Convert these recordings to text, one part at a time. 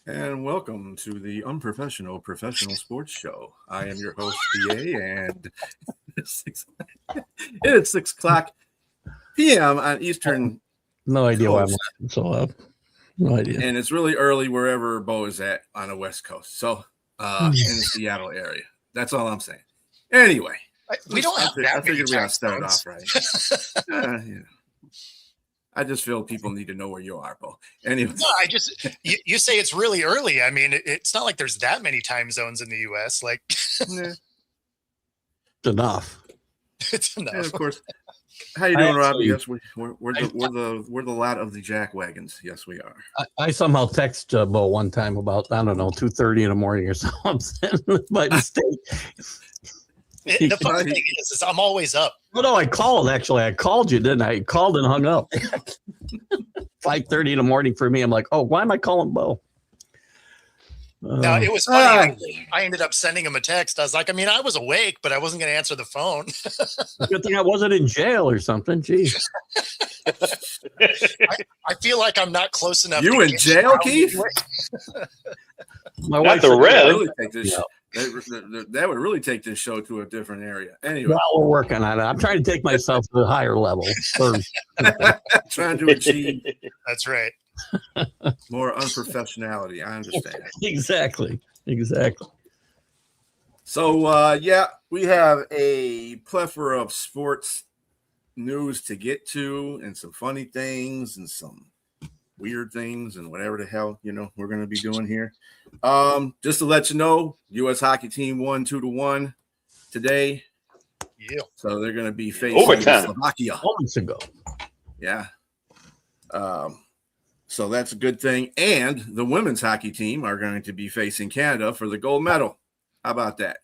And welcome to the Unprofessional Professional Sports Show. I am your host, BA, and it's 6 o'clock p.m. on Eastern No idea why I'm Coast. so up. No idea. And it's really early wherever Bo is at on the West Coast. So in the Seattle area. That's all I'm saying. Anyway. We don't have that I figured we many got to start zones. off right. I just feel people need to know where you are, Bo. Anyway. No, you say it's really early. I mean, it's not like there's that many time zones in the U.S. Like, It's enough. it's enough. And of course, how you doing, Robbie? actually- Yes, we're the lot of the jack wagons. Yes, we are. I somehow text Bo one time about, I don't know, 2:30 in the morning or something by mistake. The funny thing is I'm always up. No, I called, actually. I called you, didn't I? I called and hung up. 5:30 in the morning for me. I'm like, oh, why am I calling Bo? Now, it was funny. I ended up sending him a text. I was like, I was awake, but I wasn't going to answer the phone. Good thing I wasn't in jail or something. Jeez. I feel like I'm not close enough. You to in get jail, out. Keith? My Not wife the said- Rev. Really take this, that would really take this show to a different area. Anyway, Well, we're working on it. I'm trying to take myself to a higher level first. trying to achieve That's right. more unprofessionality. I understand. Exactly. So, we have a plethora of sports news to get to, and some funny things, and some weird things, and whatever the hell we're going to be doing here. Just to let you know, U.S. hockey team won 2-1 today, Yeah. so they're going to be facing Overtime. Slovakia. Moments ago. Yeah. So that's a good thing. And the women's hockey team are going to be facing Canada for the gold medal. How about that?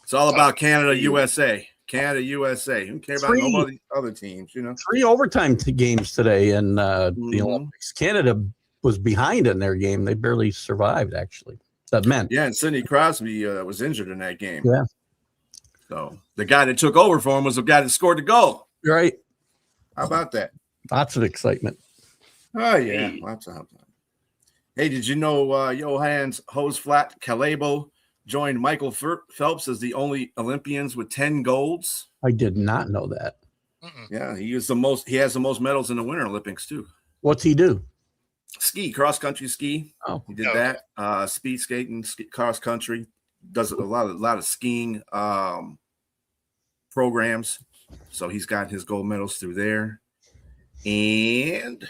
It's all about Canada, USA. Canada, USA. Who cares about no other teams, 3 overtime games today in the Mhm. Olympics. Canada was behind in their game. They barely survived, actually. That meant. Yeah, and Sidney Crosby was injured in that game. Yeah. So the guy that took over for him was the guy that scored the goal. Right. How about that? Lots of excitement. Oh, yeah. Lots of time. Hey, did you know Johannes Hosflat Kalebo joined Michael Phelps as the only Olympians with 10 golds? I did not know that. Mm-mm. Yeah, he has the most medals in the Winter Olympics too. What's he do? Ski, cross country ski. Oh, He did Okay. that. Speed skating, cross country. Does a lot of skiing programs. So he's got his gold medals through there. And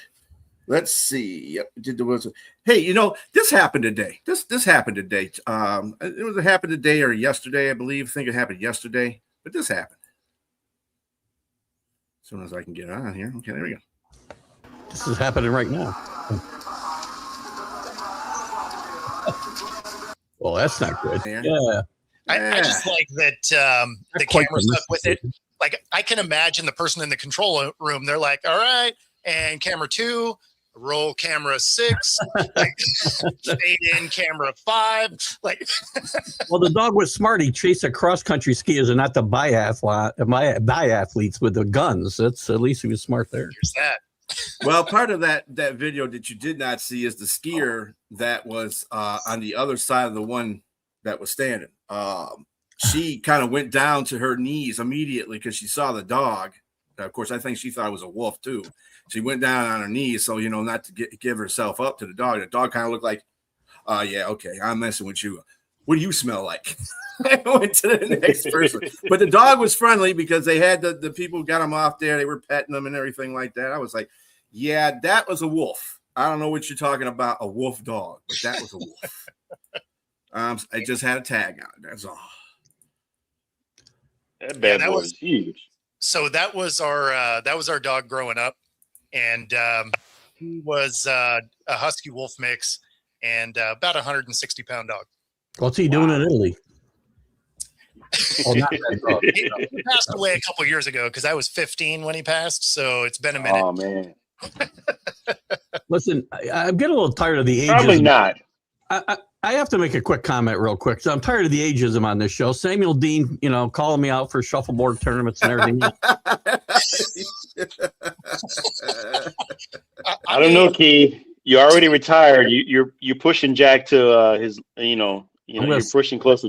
let's see. Yep, hey, this happened today. This happened today. It happened today or yesterday, I believe. I think it happened yesterday, but this happened. As soon as I can get it on here. Okay, there we go. this is happening right now. Well, that's not good. There. Yeah. I just like that the Quite camera stuck with it. mysticism. Like, I can imagine the person in the control room. They're like, all right, and camera 2, roll camera 6, like fade in camera 5. Like, Well, the dog was smart. He chased the cross-country skiers and not the biathletes with the guns. That's at least he was smart there. here's that. Well, part of that video that you did not see is the skier that was on the other side of the one that was standing. She kind of went down to her knees immediately because she saw the dog. Of course, I think she thought it was a wolf too. She went down on her knees, so not to give herself up to the dog. The dog kind of looked like, yeah, okay, I'm messing with you. What do you smell like? I went to the next person. But the dog was friendly because they had the people got him off there. They were petting him and everything like that. I was like, yeah, that was a wolf. I don't know what you're talking about, a wolf dog, but that was a wolf. I just had a tag on it. That's all. That bad that boy was- is huge. So that was our dog growing up, and he was a husky wolf mix, and about 160-pound dog. What's he doing in Italy? Oh, not that dog. He passed away a couple years ago because I was 15 when he passed, so it's been a minute. Oh man, Listen, I'm getting a little tired of the ages. probably not. I have to make a quick comment real quick. So I'm tired of the ageism on this show. Samuel Dean, calling me out for shuffleboard tournaments and everything. I don't know, Key. You're already retired. You're pushing Jack to his. You're pushing closer.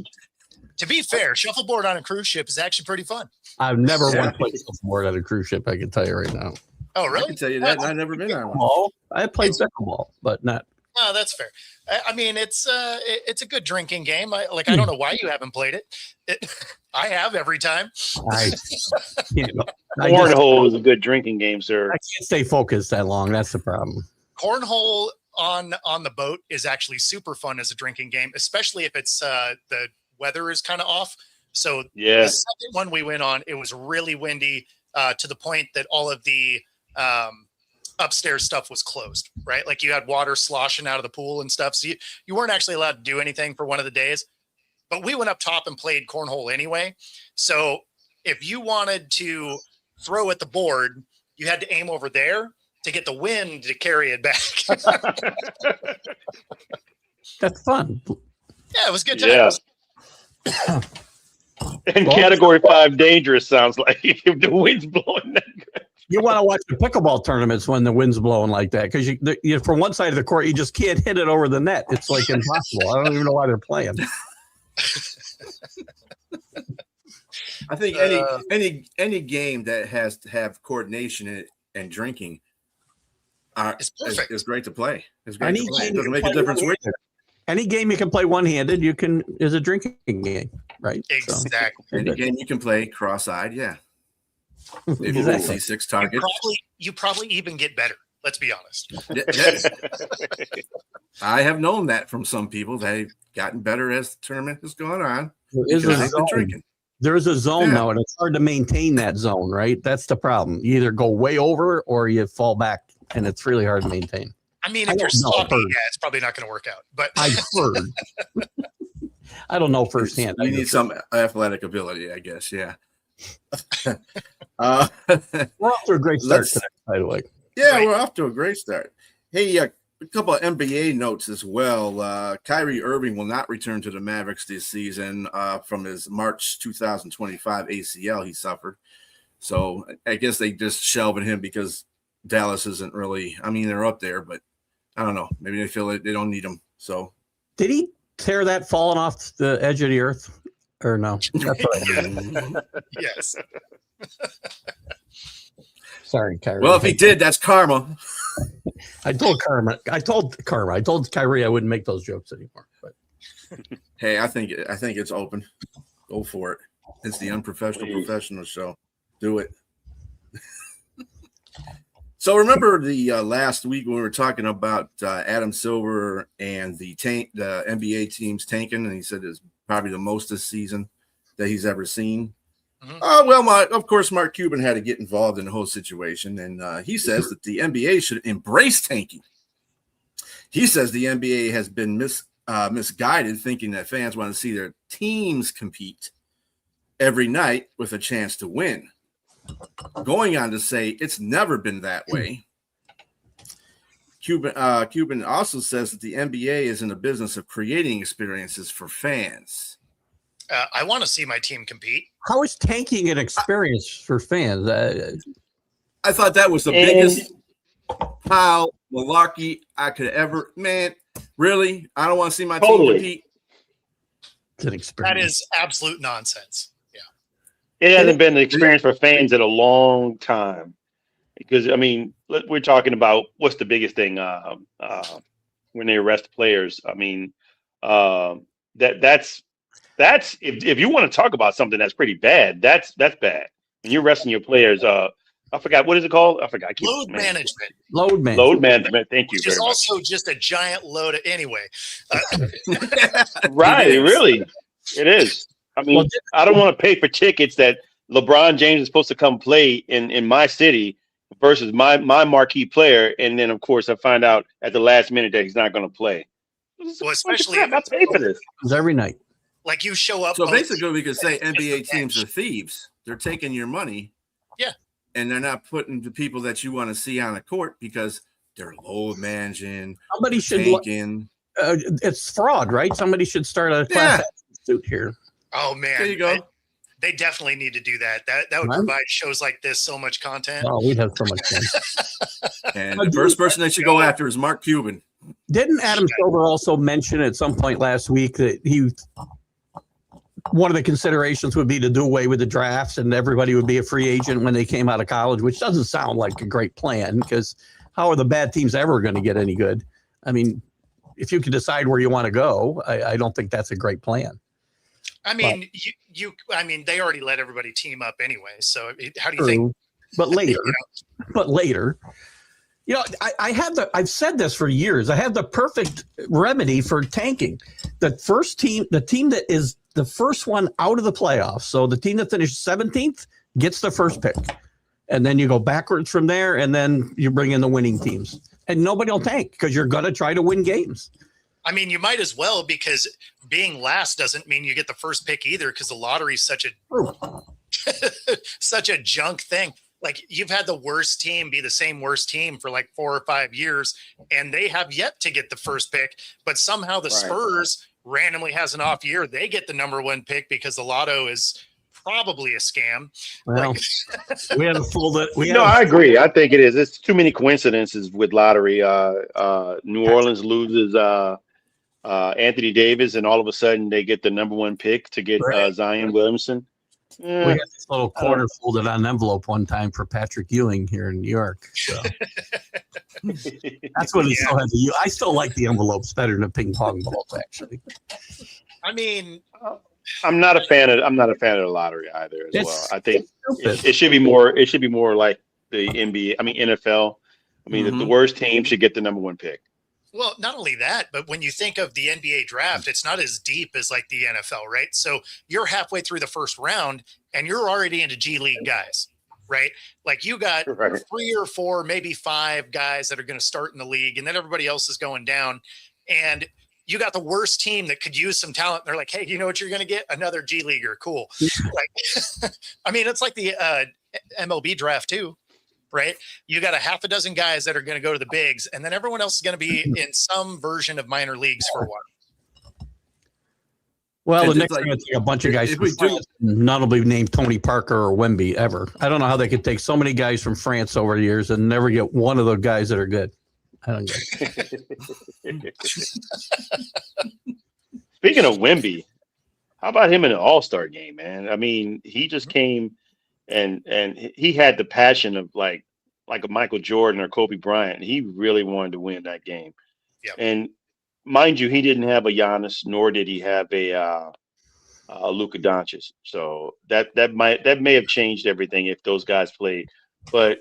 To be fair, shuffleboard on a cruise ship is actually pretty fun. I've never once played shuffleboard on a cruise ship. I can tell you right now. Oh, I really? can tell you that. And I've never been on one. Ball. I played pickleball, but not. No, that's fair. I mean, it's a good drinking game. I don't know why you haven't played it. I have every time. I can't. Cornhole is a good drinking game, sir. I can't stay focused that long. That's the problem. Cornhole on the boat is actually super fun as a drinking game, especially if it's the weather is kind of off. So yeah, the second one we went on, it was really windy to the point that all of the upstairs stuff was closed, right? Like you had water sloshing out of the pool and stuff. So you weren't actually allowed to do anything for one of the days, but we went up top and played cornhole anyway. So if you wanted to throw at the board, you had to aim over there to get the wind to carry it back. That's fun. Yeah, it was good times. Yeah. And category 5 dangerous sounds like if the wind's blowing that good. You want to watch the pickleball tournaments when the wind's blowing like that because you from one side of the court you just can't hit it over the net. It's like impossible. I don't even know why they're playing. I think any game that has to have coordination in it and drinking is great to play. It's great to play. It doesn't make a difference where. Any game you can play one-handed, is a drinking game, right? Exactly. So, any game you can play cross-eyed, yeah. If you see 6 targets, you probably even get better. Let's be honest. Yes. I have known that from some people. They've gotten better as the tournament has gone on. There is a zone now, and it's hard to maintain that zone, right? That's the problem. You either go way over or you fall back, and it's really hard to maintain. I mean, if you're sloppy, it's probably not going to work out. But I've heard. I don't know firsthand. You need some athletic ability, I guess. Yeah. We're off to a great start today, by the way. Yeah, we're off to a great start. Hey, a couple of NBA notes as well. Kyrie Irving will not return to the Mavericks this season from his March 2025 ACL he suffered. So I guess they just shelving him because Dallas isn't really. I mean, they're up there, but I don't know. Maybe they feel like they don't need him. So did he tear that falling off the edge of the earth? Or no? That's what I mean. Yes. Sorry, Kyrie. Well, if he did, that's karma. I told Kyrie I wouldn't make those jokes anymore. But hey, I think it's open. Go for it. It's the unprofessional professional show. Do it. So remember the last week when we were talking about Adam Silver and the NBA teams tanking, and he said it's probably the most this season that he's ever seen. Mm-hmm. Of course, Mark Cuban had to get involved in the whole situation, and he says that the NBA should embrace tanking. He says the NBA has been misguided, thinking that fans want to see their teams compete every night with a chance to win. Going on to say it's never been that way. Cuban also says that the NBA is in the business of creating experiences for fans. I want to see my team compete. How is tanking an experience for fans? I thought that was the biggest malarkey I could ever. Man, really? I don't want to see my team compete. It's an experience. That is absolute nonsense. It hasn't been the experience for fans in a long time. Because, I mean, we're talking about what's the biggest thing when they arrest players. I mean, that's if you want to talk about something that's pretty bad, that's bad. When you're arresting your players, I forgot, what is it called? I forgot. Load management. Load management. Thank you very much. It's also just a giant load of, anyway. Right, really. It is. I mean, I don't want to pay for tickets that LeBron James is supposed to come play in my city versus my marquee player, and then of course I find out at the last minute that he's not going to play. Well, especially I pay for this. It's every night. Like you show up. So basically, we could say NBA teams are thieves. They're taking your money. Yeah. And they're not putting the people that you want to see on the court because they're load managing. Somebody should. It's fraud, right? Somebody should start a class action suit here. Oh man, there you go. they definitely need to do that. That would Right. provide shows like this so much content. Oh, we'd have so much fun. And the first person they should go after is Mark Cuban. Didn't Adam Silver also mention at some point last week that one of the considerations would be to do away with the drafts and everybody would be a free agent when they came out of college, which doesn't sound like a great plan because how are the bad teams ever going to get any good? I mean, if you can decide where you want to go, I don't think that's a great plan. I mean, I mean, they already let everybody team up anyway. So how do you think? But later, you know, I've said this for years. I have the perfect remedy for tanking. The team that is the first one out of the playoffs. So the team that finished 17th gets the first pick. And then you go backwards from there, and then you bring in the winning teams. And nobody will tank because you're going to try to win games. I mean, you might as well, because being last doesn't mean you get the first pick either, because the lottery is such a junk thing. Like, you've had the worst team be the same worst team for like 4 or 5 years, and they have yet to get the first pick. But somehow the Spurs randomly has an off year. They get the number 1 pick because the lotto is probably a scam. Well, we haven't fooled it. I agree. I think it is. It's too many coincidences with lottery. New Orleans loses Anthony Davis, and all of a sudden they get the number 1 pick to get Zion Williamson. We had this little quarter folded on an envelope one time for Patrick Ewing here in New York. So that's what he still has. I still like the envelopes better than ping pong balls, actually. I mean, I'm not a fan of the lottery either well. I think it should be more. It should be more like the NBA. I mean NFL. I mean the worst team should get the number 1 pick. Well, not only that, but when you think of the NBA draft, it's not as deep as like the NFL, right? So you're halfway through the first round and you're already into G League guys, right? Like you got 3 or 4, maybe 5 guys that are going to start in the league, and then everybody else is going down. And you got the worst team that could use some talent. They're like, hey, you know what you're going to get? Another G Leaguer. Cool. Like, I mean, it's like the MLB draft too. Right, you got a half a dozen guys that are going to go to the bigs, and then everyone else is going to be in some version of minor leagues for a while. Well, the next thing is a bunch of guys from France, none will be named Tony Parker or Wemby ever. I don't know how they could take so many guys from France over the years and never get one of the guys that are good. I don't get it. Speaking of Wemby, how about him in an All-Star game, man? I mean, he just came. And he had the passion of like a Michael Jordan or Kobe Bryant. He really wanted to win that game. Yep. And mind you, he didn't have a Giannis, nor did he have a Luka Doncic. So that may have changed everything if those guys played. But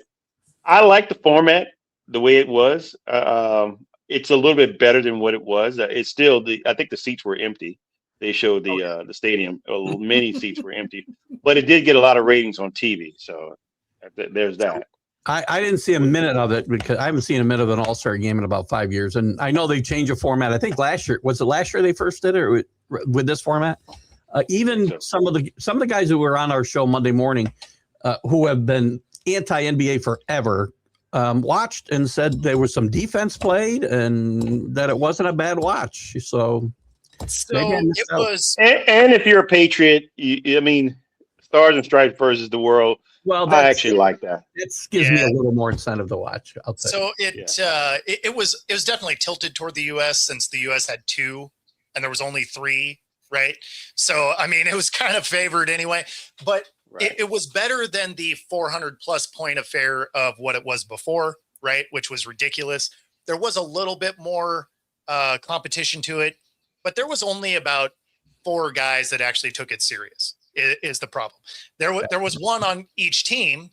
I like the format the way it was. It's a little bit better than what it was. It's still I think the seats were empty. They showed the stadium. Many seats were empty, but it did get a lot of ratings on TV. So there's that. I didn't see a minute of it because I haven't seen a minute of an All-Star game in about 5 years. And I know they changed the format. I think last year they first did it or with this format? Even some of the guys who were on our show Monday morning, who have been anti-NBA forever, watched and said there was some defense played and that it wasn't a bad watch. So it was. And if you're a Patriot, I mean, Stars and Stripes versus the world. Well, I actually like that. It gives me a little more incentive to watch. So it was definitely tilted toward the U.S. since the U.S. had 2 and there was only 3, right? So I mean, it was kind of favored anyway. But it was better than the 400+ point affair of what it was before, right? Which was ridiculous. There was a little bit more competition to it. But there was only about 4 guys that actually took it serious is the problem. There was one on each team,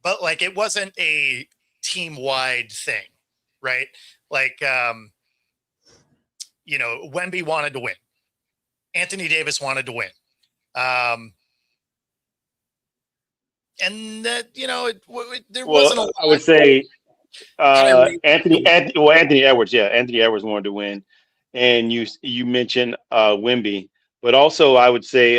but like it wasn't a team-wide thing, right? Like, Wemby wanted to win. Anthony Davis wanted to win. And that, there wasn't a lot. I would say Anthony Edwards. Yeah, Anthony Edwards wanted to win. And you mentioned Wemby, but also I would say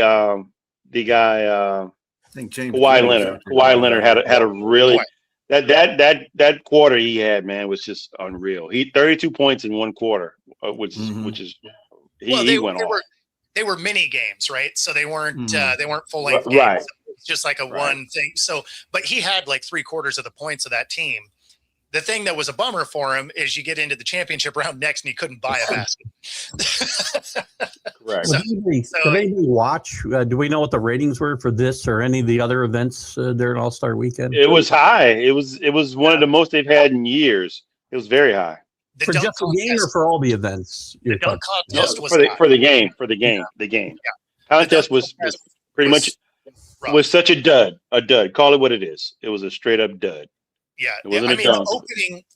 the guy I think James Kawhi Leonard. Kawhi Leonard had a really that quarter he had, man, was just unreal. He 32 points in one quarter, which is he went off. they were mini games, right? So they weren't full length Right. games. It was just like a one thing. So, but he had like 3/4 of the points of that team. The thing that was a bummer for him is you get into the championship round next and he couldn't buy a basket. Correct. Did anybody watch? Do we know what the ratings were for this or any of the other events during All-Star Weekend? It was high. It was one of the most they've had in years. It was very high. The For dunk just the game or for all the events? The dunk contest was For the game. The game. Contest was pretty much rough. was such a dud. A dud. Call it what it is. It was a straight up dud. Yeah, It wasn't I a mean dunk.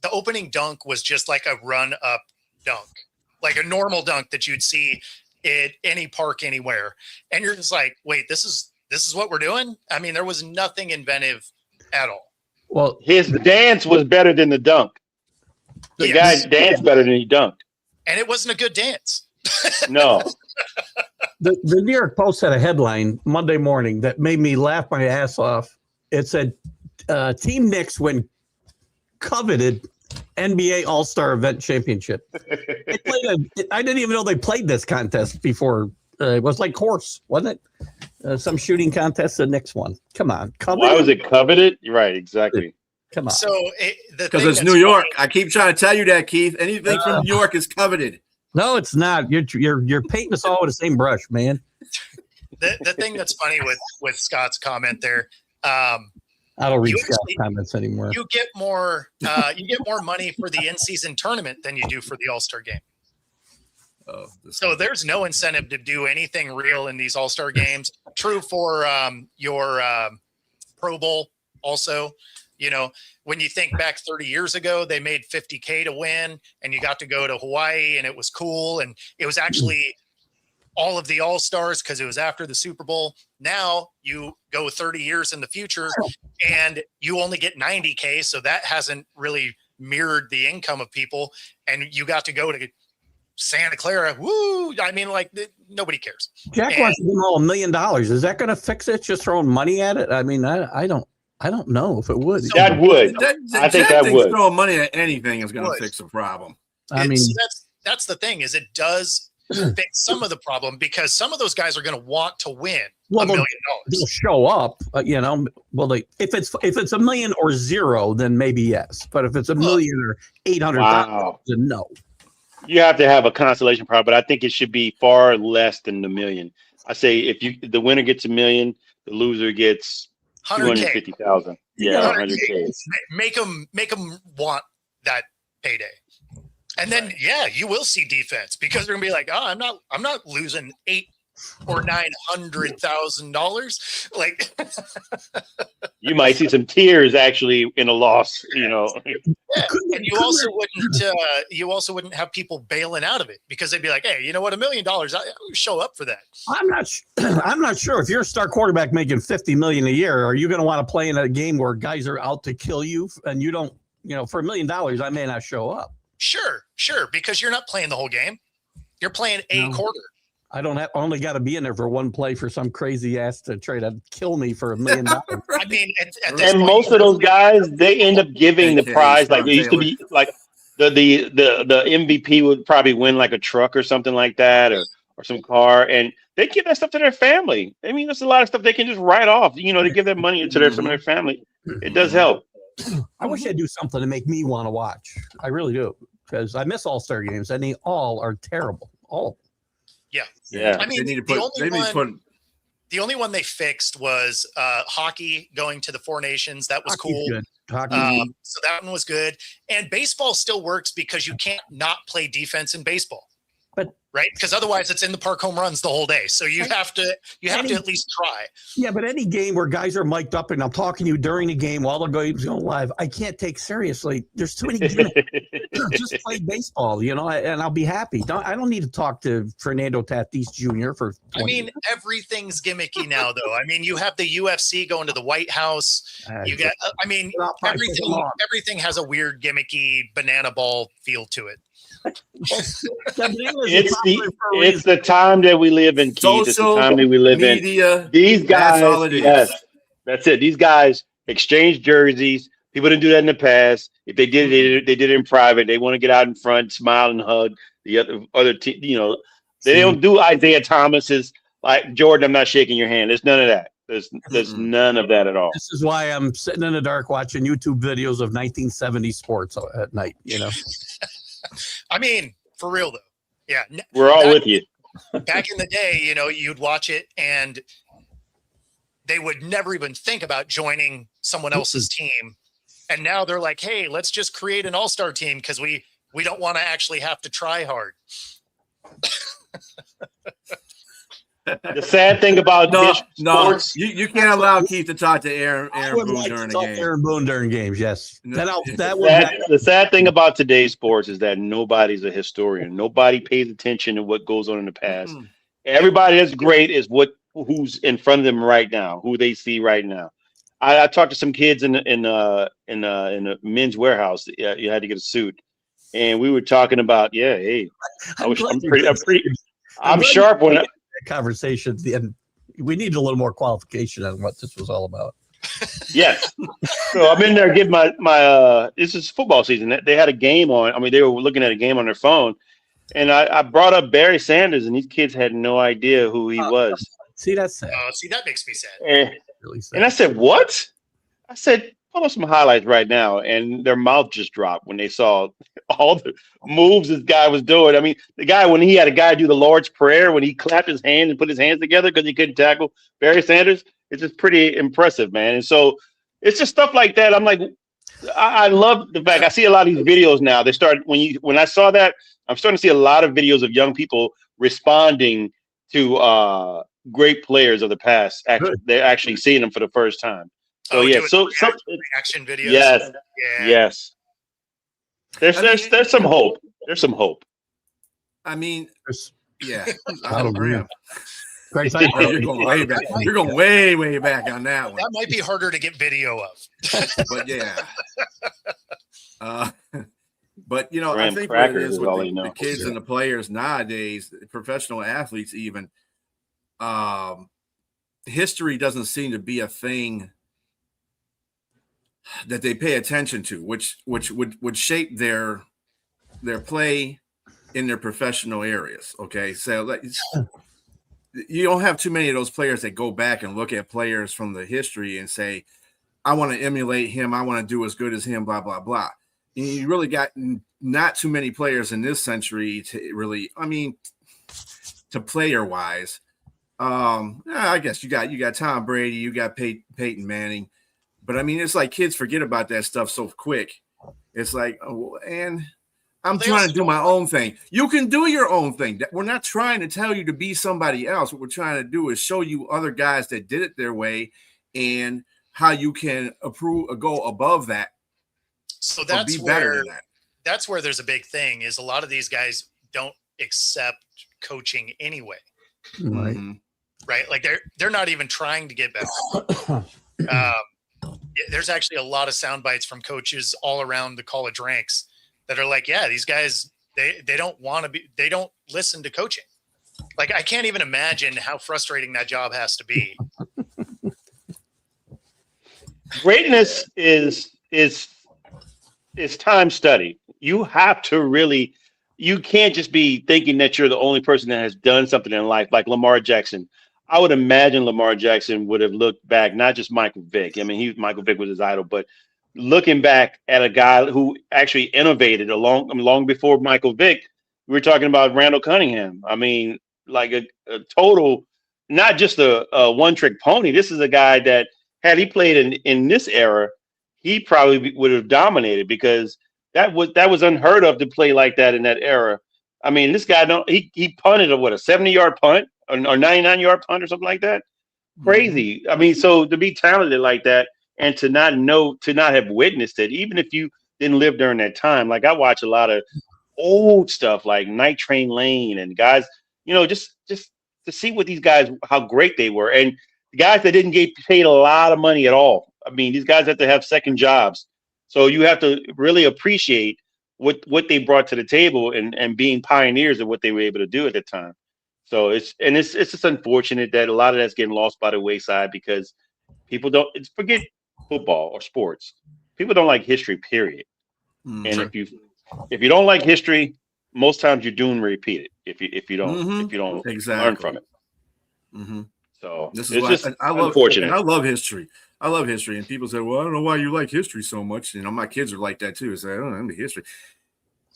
the opening dunk was just like a run up dunk, like a normal dunk that you'd see at any park anywhere, and you're just like, wait, this is what we're doing. I mean, there was nothing inventive at all. Well, His dance was better than the dunk. The Yes. guy danced better than he dunked. And it wasn't a good dance. No. the New York Post had a headline Monday morning that made me laugh my ass off. It said, Team Knicks win coveted NBA All-Star Event Championship. I didn't even know they played this contest before. It was like horse, wasn't it? Some shooting contest, the Knicks one. Come on. Why was it coveted? Right, exactly. Come on. So Because it's New York. I keep trying to tell you that, Keith. Anything from New York is coveted. No, it's not. You're painting us all with the same brush, man. The thing that's funny with Scott's comment there, I don't read You Scott's actually- comments anymore. you get more money for the in-season tournament than you do for the All-Star game. Oh, So there's no incentive to do anything real in these All-Star games. True for your Pro Bowl also. You know, when you think back 30 years ago, they made $50K to win and you got to go to Hawaii and it was cool. And it was actually all of the All-Stars because it was after the Super Bowl. Now you go 30 years in the future and you only get 90K. So that hasn't really mirrored the income of people. And you got to go to Santa Clara. Woo. I mean, like nobody cares. Jack wants to give them all $1 million. Is that going to fix it? Just throwing money at it? I mean, I don't know if it would. That would. I think that would. Throwing money at anything is going Would. to fix the problem. I mean, So that's the thing is it does fix some of the problem because some of those guys are going to want to win well, $1 million. they'll show up. Well, if it's $1 million or zero, then maybe yes. But if it's $1 million or 800,000, Wow. then no. You have to have a consolation prize, but I think it should be far less than the million. I say if the winner gets $1 million, the loser gets 100K. 250,000. Yeah, 100K. Make them want that payday. And then, you will see defense because they're gonna be like, oh, I'm not losing $800,000 or $900,000. Like, You might see some tears actually in a loss. and you also wouldn't have people bailing out of it because they'd be like, hey, you know what, $1 million, I would show up for that. I'm not sure if you're a star quarterback making $50 million a year, are you going to want to play in a game where guys are out to kill you and you don't, for $1 million, I may not show up. Sure, because you're not playing the whole game. You're playing a quarter. I only got to be in there for one play for some crazy ass to try to kill me for $1 million. I mean, at this And point, most of those guys, they end up giving the prize. Like they used to be like the MVP would probably win like a truck or something like that, or some car, and they give that stuff to their family. I mean, there's a lot of stuff they can just write off. They give that money to some of their family. It does help. I wish I'd do something to make me want to watch. I really do, because I miss All-Star games, and they all are terrible. All. Yeah. I mean, they need to put the only one they fixed was hockey going to the Four Nations. That was cool. Good. Hockey. So that one was good. And baseball still works because you can't not play defense in baseball. Right? Because otherwise it's in the park home runs the whole day. So you have to at least try. Yeah, but any game where guys are mic'd up and I'm talking to you during the game while the game's going live, I can't take seriously. There's too many gimmicks. Just play baseball, and I'll be happy. I don't need to talk to Fernando Tatis Jr. for 20 years. Everything's gimmicky now, though. I mean, you have the UFC going to the White House. You get, everything has a weird gimmicky banana ball feel to it. It's the time that we live in, Keith. It's the time that we live media, in. These guys, that's all it is. yes, that's it. These guys exchange jerseys. People didn't do that in the past. If they did it in private. They want to get out in front, smile and hug the other team. They don't do Isaiah Thomas's like Jordan. I'm not shaking your hand. There's none of that. There's none of that at all. This is why I'm sitting in the dark watching YouTube videos of 1970 sports at night. I mean, for real though. Yeah, We're all with you. Back in the day, you'd watch it and they would never even think about joining someone else's team. And now they're like, hey, let's just create an all-star team because we don't want to actually have to try hard. The sad thing about sports, you can't allow Keith to talk to Aaron Boone during the game. Aaron Boone during games, yes. The sad thing about today's sports is that nobody's a historian. Nobody pays attention to what goes on in the past. Mm-hmm. Everybody that's great is who's in front of them right now, who they see right now. I talked to some kids in a men's warehouse. You had to get a suit, and we were talking about, I'm sharp when conversations, and we need a little more qualification on what this was all about. Yes. So I'm in there getting my this is football season. They had a game on. I mean, they were looking at a game on their phone, and I brought up Barry Sanders, and these kids had no idea who he was. See, that's sad. See, that makes me sad. Really sad. And I said, what? I said, pull up some highlights right now. And their mouth just dropped when they saw all the moves this guy was doing. I mean, the guy, when he had a guy do the Lord's Prayer, when he clapped his hands and put his hands together because he couldn't tackle Barry Sanders, it's just pretty impressive, man. And so it's just stuff like that. I'm like, I love the fact I see a lot of these videos now. They start when I saw that, I'm starting to see a lot of videos of young people responding to great players of the past. They're actually seeing them for the first time. So so reaction videos. Yes, yes. There's some hope. There's some hope. I mean, yeah. I agree. You're going way back. You're going way, way back on that one. That might be harder to get video of. But yeah. But Graham I think what it is with the the kids and the players nowadays, professional athletes even, history doesn't seem to be a thing that they pay attention to, which would shape their play in their professional areas. Okay, so you don't have too many of those players that go back and look at players from the history and say, I want to emulate him, I want to do as good as him, blah blah blah. You really got not too many players in this century to really, to player wise. I guess you got Tom Brady, you got Peyton Manning. But it's like kids forget about that stuff so quick. It's like, and I'm trying to do my own thing. You can do your own thing. We're not trying to tell you to be somebody else. What we're trying to do is show you other guys that did it their way and how you can go above that. So that's where there's a big thing is a lot of these guys don't accept coaching anyway. Right. Right. Like they're not even trying to get better. There's actually a lot of sound bites from coaches all around the college ranks that are like, yeah, these guys, they don't want to be, they don't listen to coaching. Like, I can't even imagine how frustrating that job has to be. Greatness is time study. You have to really, you can't just be thinking that you're the only person that has done something in life, like Lamar Jackson. I would imagine Lamar Jackson would have looked back, not just Michael Vick. Michael Vick was his idol, but looking back at a guy who actually innovated long before Michael Vick. We were talking about Randall Cunningham. Like a total, not just a one-trick pony. This is a guy that had he played in this era, he probably would have dominated because that was unheard of to play like that in that era. This guy he punted a 70-yard punt or 99-yard punt or something like that. Crazy. So to be talented like that and to not have witnessed it, even if you didn't live during that time. Like I watch a lot of old stuff like Night Train Lane and guys, just to see what these guys, how great they were. And the guys that didn't get paid a lot of money at all. These guys have to have second jobs. So you have to really appreciate what they brought to the table and being pioneers of what they were able to do at the time. So it's just unfortunate that a lot of that's getting lost by the wayside because people forget football or sports. People don't like history, period. And if you don't like history, most times you're doomed to repeat it. if you don't learn Exactly. from it. Mm-hmm. So This it's is just why I love. unfortunate. And I love history. I love history. And people say, "Well, I don't know why you like history so much." You know, my kids are like that too. They say, "I don't know history."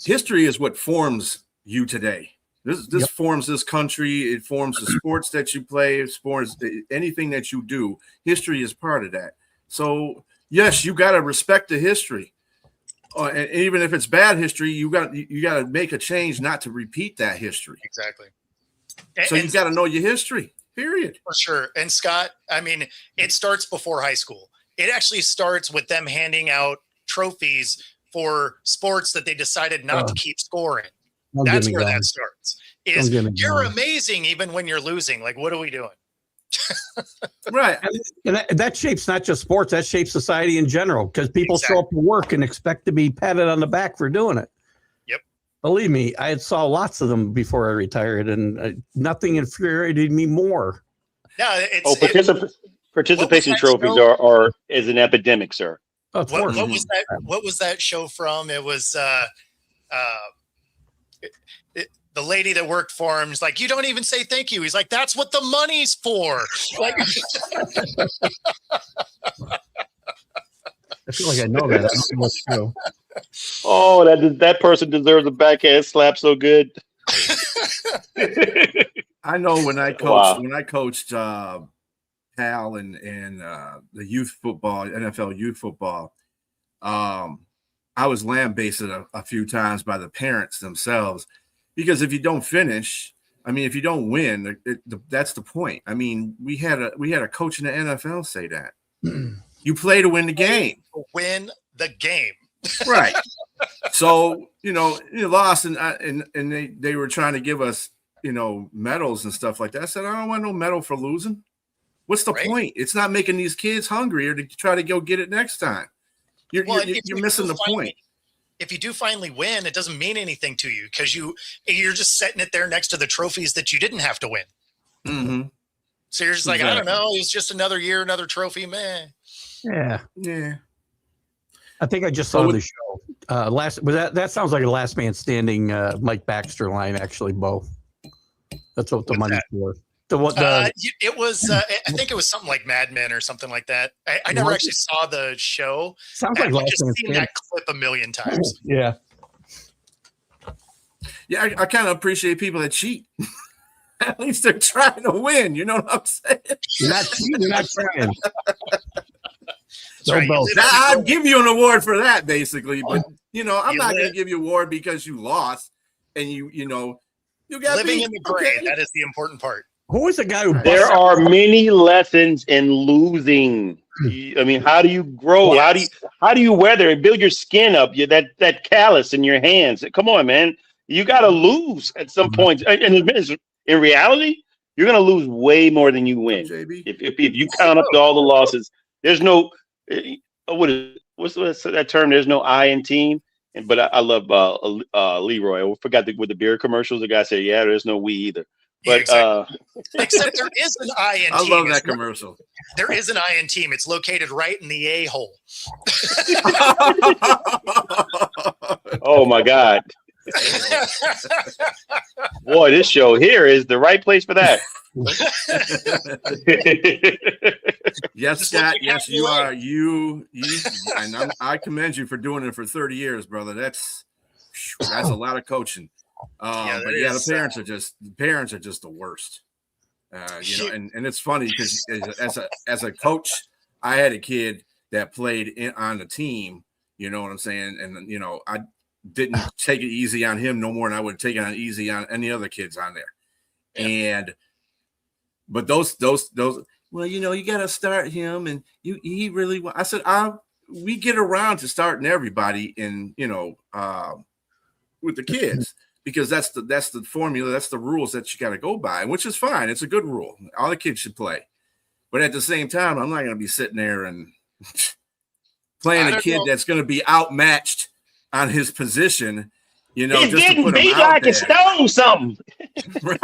History is what forms you today. This forms this country. It forms the sports that you play. It forms anything that you do. History is part of that. So yes, you got to respect the history. And even if it's bad history, you got to make a change not to repeat that history. Exactly. So you got to know your history. Period. For sure. And Scott, I mean, it starts before high school. It actually starts with them handing out trophies for sports that they decided not to keep scoring. That's where that starts. You're amazing even when you're losing. Like, what are we doing? Right. And that shapes not just sports, that shapes society in general, because people show up to work and expect to be patted on the back for doing it. Yep. Believe me, I saw lots of them before I retired, and nothing infuriated me more. No, participation trophies are is an epidemic, sir. Oh, what was that show from? It was the lady that worked for him is like, you don't even say thank you. He's like, that's what the money's for. Like, I feel like I know that. I don't know what's true. Oh, that person deserves a backhand slap so good. I know when I coached Cal and the youth football, NFL youth football, I was lambasted a few times by the parents themselves, because if you don't finish, I mean, if you don't win, that's the point. I mean, we had a coach in the NFL say that you play to win the game. Win the game. Right. So, you lost and they were trying to give us, medals and stuff like that. I said, I don't want no medal for losing. What's the point? It's not making these kids hungrier to try to go get it next time. You're missing the point. If you do finally win, it doesn't mean anything to you because you're just setting it there next to the trophies that you didn't have to win. Mm-hmm. So you're just like, I don't know. It's just another year, another trophy, man. Yeah. Yeah. I think I just saw the show. That sounds like a last man standing Mike Baxter line, actually, Bo. That's what the money's for. It was, I think it was something like Mad Men or something like that. I never actually saw the show. Sounds like I've just seen that clip a million times. Yeah. Yeah, I kind of appreciate people that cheat. At least they're trying to win. You know what I'm saying? You're not cheating, you're not trying. Right. I'd give you an award for that, basically. But, I'm not going to give you an award because you lost and you got living in the gray. Okay. That is the important part. Who is the guy who? There are many lessons in losing. I mean, how do you grow? Yes. How do you weather and build your skin up? That callus in your hands. Come on, man. You got to lose at some point. And in reality, you're going to lose way more than you win. If you count up all the losses, there's no what's that term? There's no I in team. But I love Leroy. I forgot with the beer commercials. The guy said, "Yeah, there's no we either." But except there is an I in team. I love that commercial. There is an I in team. It's located right in the A-hole. Oh my God. Boy, this show here is the right place for that. Yes, Scott. Yes, you are. You and I commend you for doing it for 30 years, brother. That's a lot of coaching. The parents are just the worst. And it's funny because as a coach, I had a kid that played on the team. You know what I'm saying? And I didn't take it easy on him no more than I would take it on easy on any other kids on there. Yeah. But those well, you got to start him, and he really. I said, we get around to starting everybody in with the kids. Because that's the formula, that's the rules that you got to go by, which is fine. It's a good rule. All the kids should play. But at the same time, I'm not going to be sitting there and playing a kid that's going to be outmatched on his position. He's just getting beat like a stone something. Right.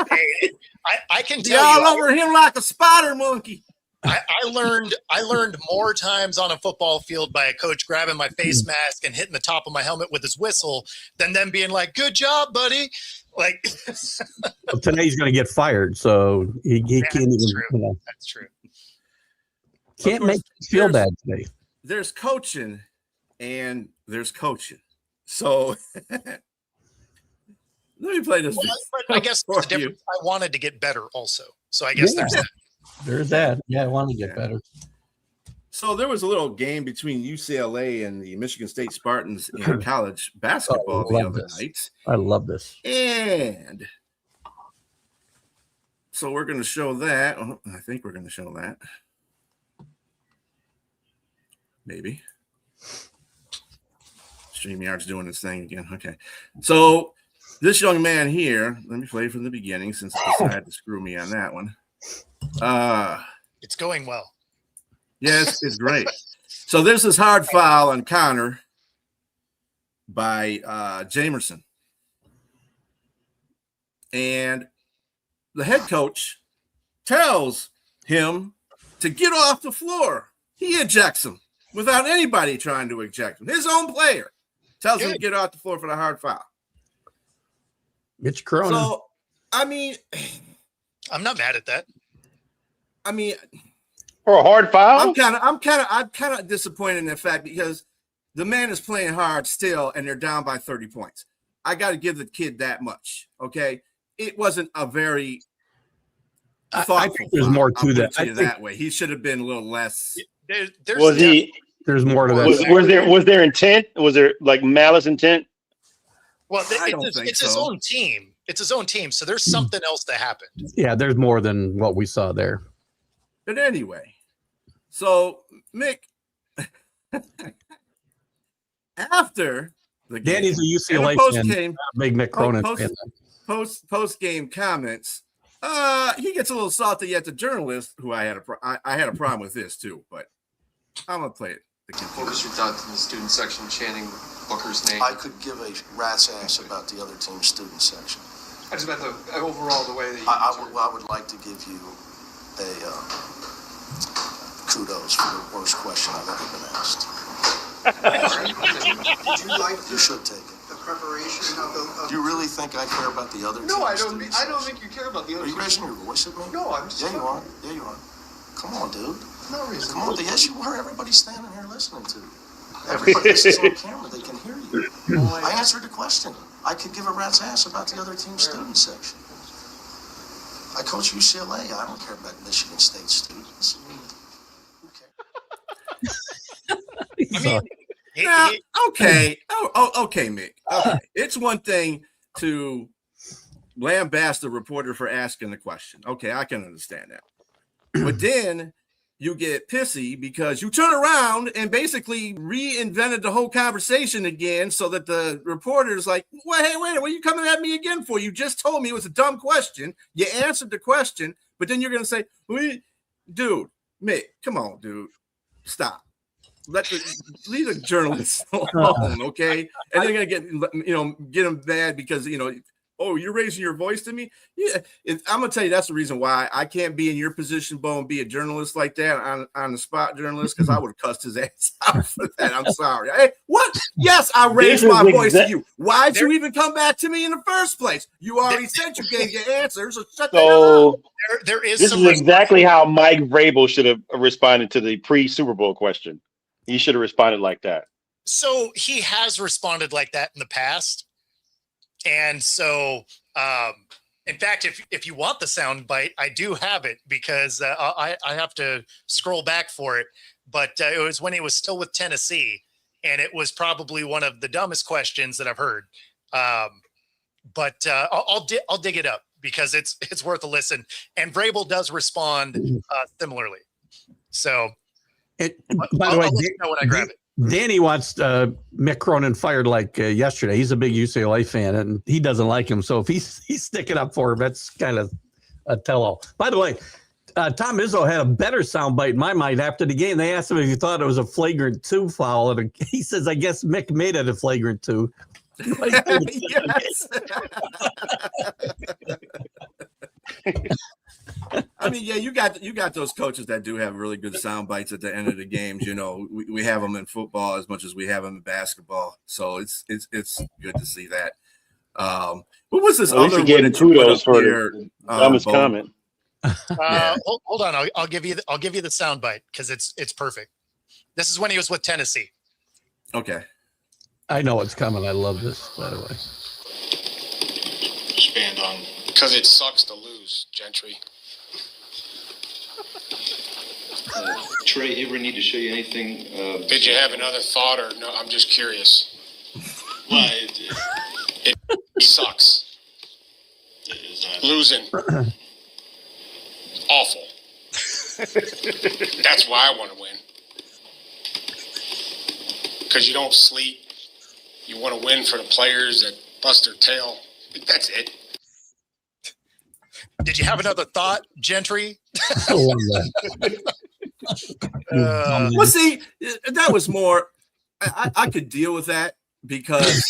I can tell you all over him like a spider monkey. I learned more times on a football field by a coach grabbing my face mask and hitting the top of my helmet with his whistle than them being like, "Good job, buddy." Like, Well, today he's going to get fired, so he can't even. that's true. You know, That's true. can't course, make you feel there's- bad today. There's coaching and there's coaching. So let me play this. Well, but I guess for the difference. you. I wanted to get better also. So I guess Yeah. there's that. There's that. Yeah, I want to get Yeah. better. So there was a little game between UCLA and the Michigan State Spartans in college basketball Oh, the love other this. night. I love this. And so we're going to show that. Oh, I think we're going to show that. Maybe. StreamYard's doing its thing again. Okay. So this young man here, let me play from the beginning since it decided to screw me on that one. It's going well. Yes, it's great. So there's this hard foul on Connor by Jamerson. And the head coach tells him to get off the floor. He ejects him without anybody trying to eject him. His own player tells him to get off the floor for the hard foul. Mitch Cronin. So, I mean, I'm not mad at that. For a hard foul? I'm kind of disappointed in the fact because the man is playing hard still, and they're down by 30 points. I got to give the kid that much. Okay, it wasn't a very thoughtful. I think there's more to I'll that. put it I you think that way. He should have been a little less. There's Was he? there's more to that. Was there intent? Was there like malice intent? Well, I don't think it's his so. own team. It's his own team. So there's something else that happened. Yeah, there's more than what we saw there. But anyway, so Mick, after the game, Danny's a UCLA post fan. game, Big Mick Cronin post- fan. post game comments, he gets a little salty at the journalist who I had a problem with this too, but I'm gonna play it. What was your thoughts in the student section chanting Booker's name? I could give a rat's ass about the other team's student section. I just meant the overall the way that you I would like to give you a kudos for the worst question I've ever been asked. Did you like You should take it. the preparation of the? Do you really think I care about the other No, team's I don't. student I don't section? think you care about the other. Are you team. raising your voice at me? No, I'm just. Yeah, you are. Yeah, you are. Come on, dude. No reason. Come on. Yes, you are. Everybody's standing here listening to you. Everybody, this is on camera. They can hear you. I answered the question. I could give a rat's ass about the other team's student section. I coach UCLA. I don't care about Michigan State students. Who cares? I mean, Now, okay. Okay, Mick. Okay. It's one thing to lambast the reporter for asking the question. Okay, I can understand that. But then you get pissy because you turn around and basically reinvented the whole conversation again so that the reporter's like, well, hey, wait, what are you coming at me again for? You just told me it was a dumb question. You answered the question, but then you're going to say, dude, Mick, come on, dude. Stop. Leave the journalists alone, okay? And they're gonna get them bad because oh, you're raising your voice to me. Yeah, I'm gonna tell you that's the reason why I can't be in your position, Bo, and be a journalist like that on the spot journalist because I would have cussed his ass out for that. I'm sorry. Hey, what? Yes, I raised my voice to you. Why'd you even come back to me in the first place? You already said you gave your answer, so shut the hell up. there is This some is exactly how Mike Vrabel should have responded to the pre-Super Bowl question. He should have responded like that. So he has responded like that in the past. And so, in fact, if you want the sound bite, I do have it because I have to scroll back for it. But it was when he was still with Tennessee, and it was probably one of the dumbest questions that I've heard. But I'll dig it up because it's worth a listen. And Vrabel does respond similarly. So By I'll the way, let you know when I grab it. Danny wants Mick Cronin fired like yesterday. He's a big UCLA fan, and he doesn't like him. So if he's sticking up for him, that's kind of a tell-all. By the way, Tom Izzo had a better soundbite in my mind after the game. They asked him if he thought it was a flagrant 2 foul, and he says, "I guess Mick made it a flagrant 2." Yes. I mean, yeah, you got those coaches that do have really good sound bites at the end of the games. We have them in football as much as we have them in basketball, so it's good to see that. What was this At least other you gave one him that you put kudos up for here? the dumbest Bo? comment. Yeah. Hold on. I'll give you the soundbite because it's perfect. This is when he was with Tennessee. Okay. I know what's coming. I love this, by the way. Expand on because it sucks to lose, Gentry. Trey, ever need to show you anything? Did you have another thought, or no? I'm just curious. Well, It sucks. Losing. Awful. That's why I want to win. Because you don't sleep. You want to win for the players that bust their tail. That's it. Did you have another thought, Gentry? I love that. Well, see, that was more. I could deal with that because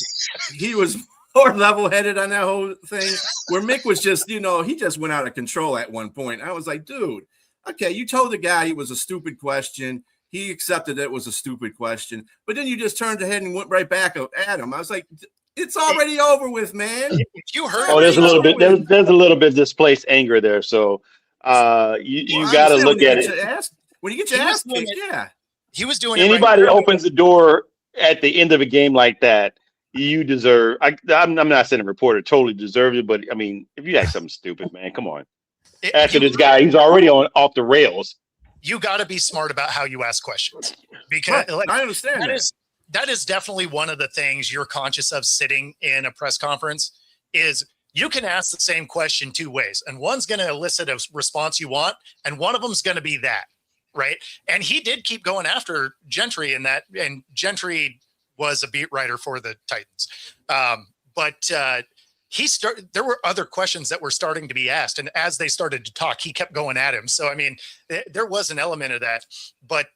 he was more level-headed on that whole thing. Where Mick was just, he just went out of control at one point. I was like, dude, okay, you told the guy it was a stupid question. He accepted it was a stupid question, but then you just turned ahead and went right back at him. I was like, it's already over with, man. If you heard, There's a little bit. There's a little bit of displaced anger there. So you got to look at it. When you get your ass kicked, yeah. He was doing Anybody it right opens the door at the end of a game like that, you deserve. I'm not saying a reporter totally deserves it, but I mean, if you ask something stupid, man, come on. After this guy, he's already off the rails. You got to be smart about how you ask questions because I understand that is definitely one of the things you're conscious of sitting in a press conference is you can ask the same question two ways, and one's going to elicit a response you want, and one of them's going to be that, right? And he did keep going after Gentry in that, and Gentry was a beat writer for the Titans. There were other questions that were starting to be asked, and as they started to talk, he kept going at him. So, I mean, there was an element of that, but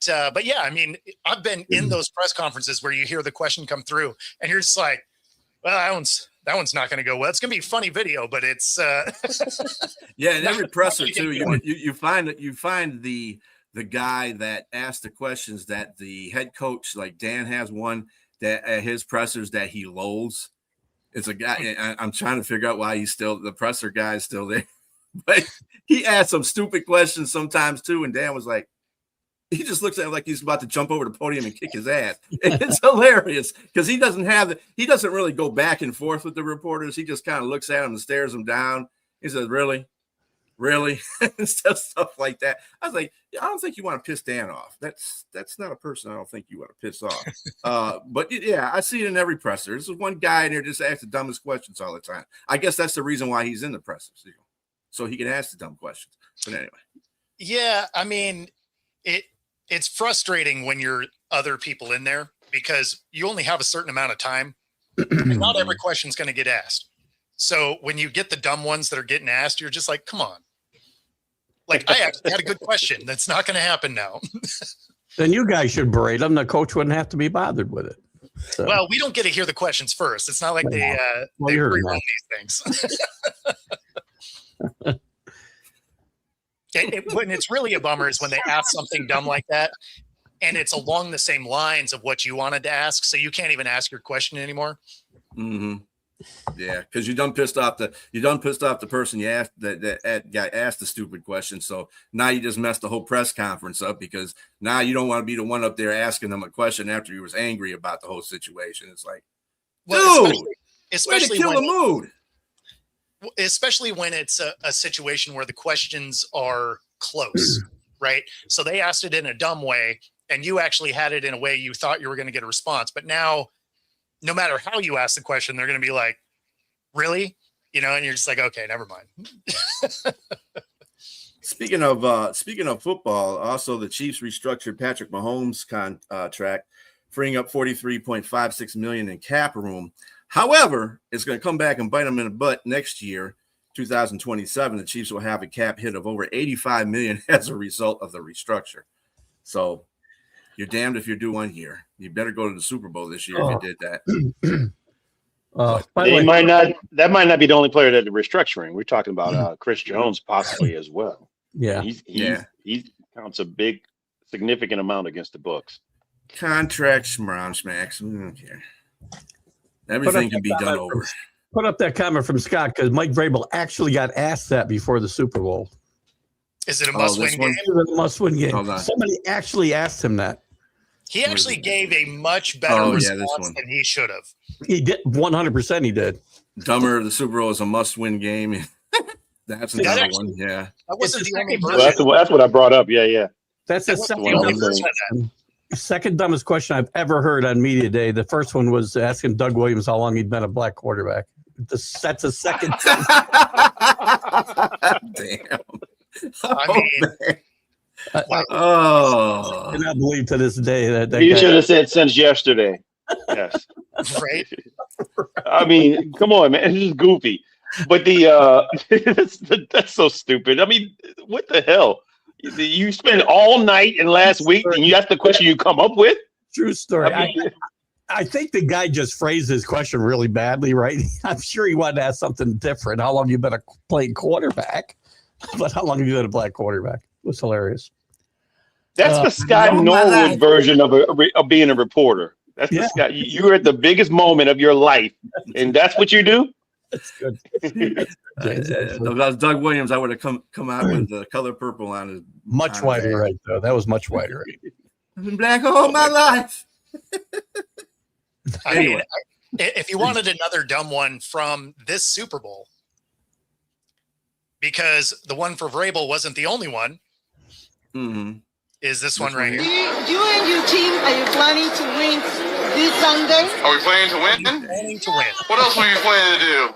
yeah, I mean, I've been in those press conferences where you hear the question come through and you're just like, well, that one's not going to go well. It's going to be a funny video, but it's yeah. And every presser too, you find the guy that asked the questions that the head coach, like Dan has one that at his pressers that he loathes. It's a guy. I'm trying to figure out why the presser guy is still there, but he asked some stupid questions sometimes too. And Dan was like, he just looks at him like he's about to jump over the podium and kick his ass. And it's hilarious because he doesn't really go back and forth with the reporters. He just kind of looks at him and stares him down. He says, really? And stuff like that. I was like, I don't think you want to piss Dan off. That's not a person I don't think you want to piss off. But yeah, I see it in every presser. There's one guy in there just asks the dumbest questions all the time. I guess that's the reason why he's in the pressers, so he can ask the dumb questions. But anyway. Yeah, I mean, it's frustrating when you're other people in there because you only have a certain amount of time. And not every question is going to get asked. So when you get the dumb ones that are getting asked, you're just like, come on. Like, I actually had a good question. That's not going to happen now. Then you guys should berate them. The coach wouldn't have to be bothered with it. So. Well, we don't get to hear the questions first. It's not like they rerun these things. When it's really a bummer is when they ask something dumb like that, and it's along the same lines of what you wanted to ask, so you can't even ask your question anymore. Mm-hmm. Yeah, because you done pissed off the person you asked that got asked the stupid question. So now you just messed the whole press conference up because now you don't want to be the one up there asking them a question after you was angry about the whole situation. It's like, dude, especially kill the mood. Especially when it's a situation where the questions are close, right? So they asked it in a dumb way, and you actually had it in a way you thought you were going to get a response, but now. No matter how you ask the question, they're going to be like, really? And you're just like, okay, never mind. Speaking of football, also the Chiefs restructured Patrick Mahomes' contract, freeing up $43.56 million in cap room. However, it's going to come back and bite them in the butt next year, 2027. The Chiefs will have a cap hit of over $85 million as a result of the restructure. So you're damned if you do one here. You better go to the Super Bowl this year if you did that. That might not be the only player that the restructuring. We're talking about Chris Jones possibly as well. Yeah, he counts a big, significant amount against the books. Contract schmacks. We don't care. Everything can be done over. Put up that comment from Scott because Mike Vrabel actually got asked that before the Super Bowl. Is it a Oh, must-win this one? game? Is it a must-win game? Hold on. Somebody actually asked him that. He actually gave a much better Oh, yeah, this response one. than he should have. He did 100%. He did. Dumber, the Super Bowl is a must-win game. That's That another actually- one. Yeah. That wasn't It's the only the Well, version. that's what I brought up. Yeah. That's the That wasn't second the only I'm dumbest, version of that. second dumbest question I've ever heard on media day. The first one was asking Doug Williams how long he'd been a black quarterback. That's a second. Damn. I mean, Oh. I cannot believe to this day that You guy- should have said since yesterday. Yes. right? I mean, come on, man. This is goofy. But that's so stupid. I mean, what the hell? You spend all night and last week, and that's the question you come up with? True story. I mean, I think the guy just phrased his question really badly, right? I'm sure he wanted to ask something different. How long you been playing quarterback? But how long have you been a black quarterback? It was hilarious. that's the Scott Oh, my Norwood life. version of being a reporter. That's Yeah. the Scott. You're at the biggest moment of your life, and that's what you do. That's good. If I was Doug Williams, I would have come out with the color purple on his. Much wider right, though. That was much wider right. I've been black all my life. I mean, Anyway. if you wanted another dumb one from this Super Bowl, because the one for Vrabel wasn't the only one, Mm-hmm. is this one Which one right here? here. You and your team, are you planning to win this Sunday? Are we planning to win? Planning to win. What else were you planning to do?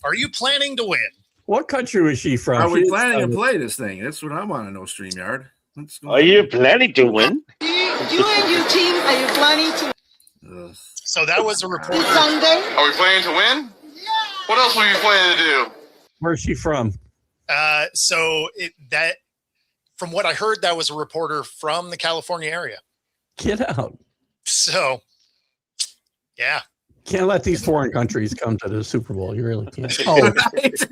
Are you planning to win? What country was she from? Are we She- planning to play this thing? That's what I want to know, StreamYard. What's going Are you planning to win? You and your team, are you planning to Ugh. So that was a this report. Sunday? Are we planning to win? What else were you planning to do? Where's she from? That, from what I heard, that was a reporter from the California area. Get out. So, yeah. Can't let these foreign countries come to the Super Bowl. You really can't. Oh, it's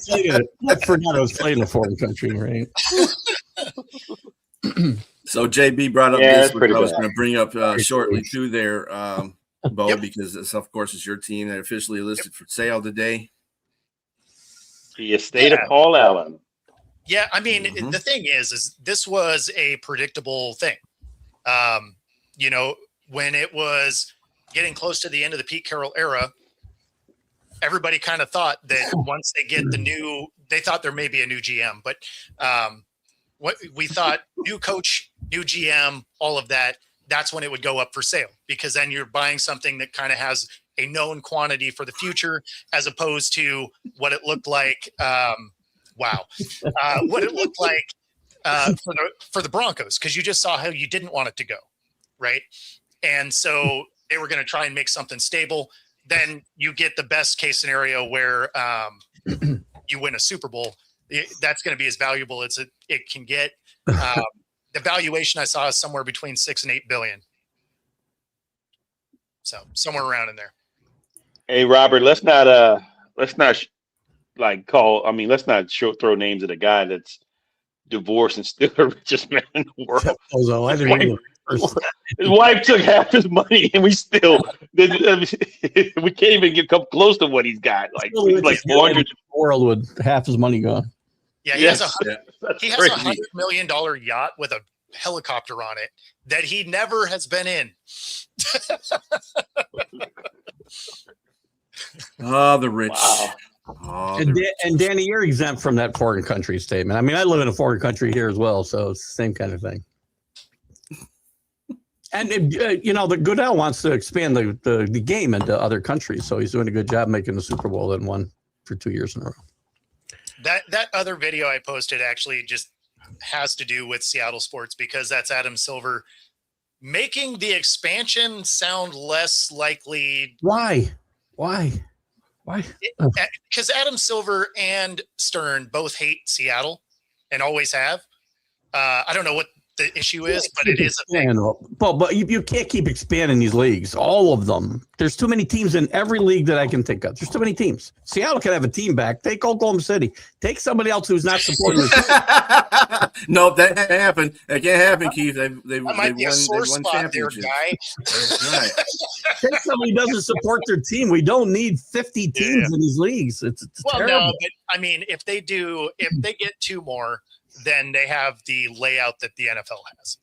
playing I forgot I was playing a foreign country, right? So JB brought up Yeah, this, that's which pretty I was bad. going to bring up shortly too there, Bo, Yep. because this, of course, is your team that officially listed for sale today. The estate of Paul Allen. Yeah, I mean, Mhm. the thing is this was a predictable thing. When it was getting close to the end of the Pete Carroll era, everybody kind of thought that once they get they thought there may be a new GM, but what we thought, new coach, new GM, all of that, that's when it would go up for sale, because then you're buying something that kind of has a known quantity for the future, as opposed to what it looked like. What it looked like for the Broncos, because you just saw how you didn't want it to go, right? And so they were going to try and make something stable. Then you get the best case scenario where you win a Super Bowl. That's going to be as valuable as it can get. The valuation I saw is somewhere between 6 and 8 billion. So somewhere around in there. Hey, Robert, let's not throw names at a guy that's divorced and still the richest man in the world. Oh, I didn't even. His wife took half his money, and we can't even come close to what he's got. Like, like 400. World with half his money gone. Yeah, he Yes. has That's a crazy. $100 million yacht with a helicopter on it that he never has been in. Oh, the rich. Wow. Oh, And, the and Danny, you're exempt from that foreign country statement. I mean, I live in a foreign country here as well, so it's the same kind of thing. And the Goodell wants to expand the game into other countries, so he's doing a good job making the Super Bowl that won for 2 years in a row. That other video I posted actually just has to do with Seattle sports, because that's Adam Silver making the expansion sound less likely. Why? Because Adam Silver and Stern both hate Seattle and always have. I don't know what the issue is, but it is a thing. But you can't keep expanding these leagues, all of them. There's too many teams in every league that I can think of. There's too many teams. Seattle can have a team back. Take Oklahoma City. Take somebody else who's not supporting the team. No, that can't happen. That can't happen, Keith. They Might be a sore spot there, guy. Right. Take somebody who doesn't support their team. We don't need 50 teams in these leagues. It's terrible. No, but I mean, if they get 2 more, then they have the layout that the NFL has,